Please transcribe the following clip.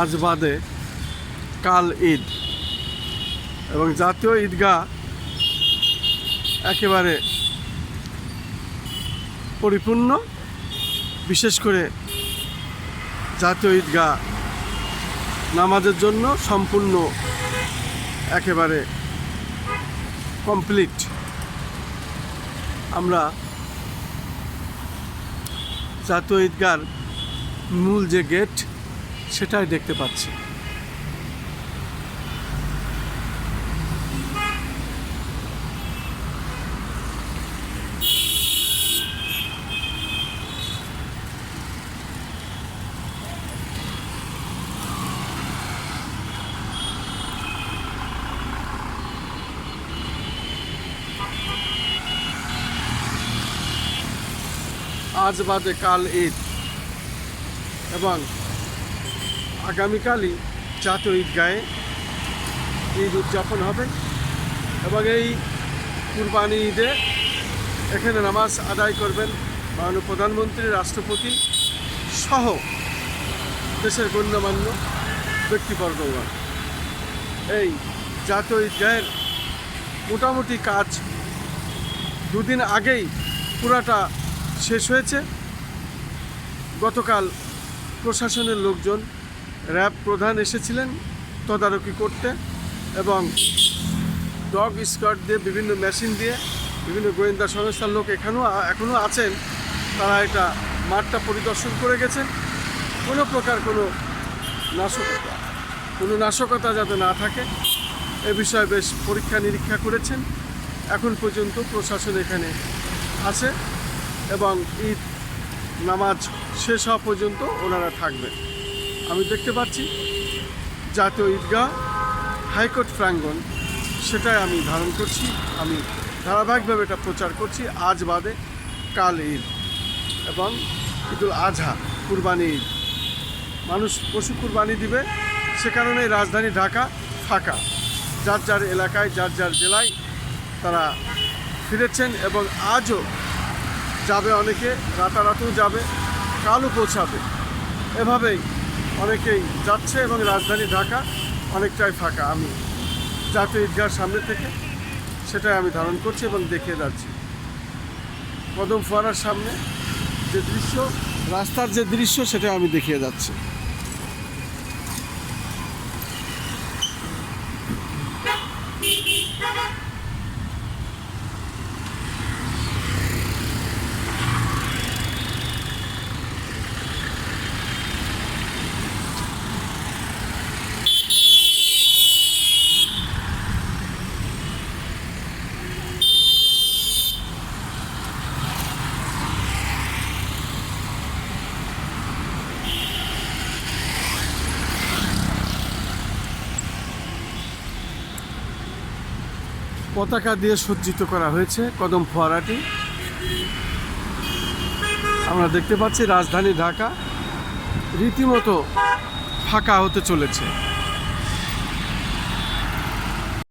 আজ বাদে কাল ঈদ এবং জাতীয় ঈদগাহ একেবারে পরিপূর্ণ। বিশেষ করে জাতীয় ঈদগাহ নামাজের জন্য সম্পূর্ণ একেবারে কমপ্লিট। আমরা জাতীয় ঈদগাহর মূল যে গেট সেটাই দেখতে পাচ্ছি। আজ বাদে কাল ঈদ এবং আগামীকালই জাতীয় ঈদগাহে ঈদ উদযাপন হবে এবং এই কুরবানি ঈদে এখানে নামাজ আদায় করবেন মাননীয় প্রধানমন্ত্রী, রাষ্ট্রপতি সহ দেশের গণ্যমান্য ব্যক্তিবর্গগণ। এই জাতীয় ঈদগাহের মোটামুটি কাজ দুদিন আগেই পুরাটা শেষ হয়েছে। গতকাল প্রশাসনের লোকজন, র্যাব প্রধান এসেছিলেন তদারকি করতে এবং ডগ স্কোয়াড দিয়ে, বিভিন্ন মেশিন দিয়ে, বিভিন্ন গোয়েন্দা সংস্থার লোক এখনও আছেন। তারা এটা মাঠটা পরিদর্শন করে গেছেন। কোনো প্রকার কোনো নাশকতা যাতে না থাকে এ বিষয়ে বেশ পরীক্ষা নিরীক্ষা করেছেন। এখন পর্যন্ত প্রশাসন এখানে আছে এবং ঈদ নামাজ শেষ হওয়া পর্যন্ত ওনারা থাকবেন। আমি দেখতে পাচ্ছি জাতীয় ঈদগাহ হাইকোর্ট প্রাঙ্গণ, সেটাই আমি ধারণ করছি। আমি ধারাবাহিকভাবে এটা প্রচার করছি। আজ বাদে কাল ঈদ এবং ঈদুল আজহা, কুরবানি ঈদ। মানুষ পশু কুরবানি দিবে, সে কারণে রাজধানী ঢাকা ফাঁকা। যার যার এলাকায়, যার যার জেলায় তারা ফিরেছেন এবং আজও যাবে, অনেকে রাতারাতও যাবে, কালও পৌঁছাবে। এভাবেই অনেকেই যাচ্ছে এবং রাজধানী ঢাকা অনেকটাই ফাঁকা। আমি জাতীয় ঈদগাহর সামনে থেকে সেটাই আমি ধারণ করছি এবং দেখিয়ে যাচ্ছি। কদম ফোয়ারার সামনে যে দৃশ্য, রাস্তার যে দৃশ্য, সেটা আমি দেখিয়ে যাচ্ছি। পতাকা দিয়ে সজ্জিত করা হয়েছে কদম ফোয়ারাটি। আমরা দেখতে পাচ্ছি রাজধানী ঢাকা রীতিমতো ফাঁকা হতে চলেছে।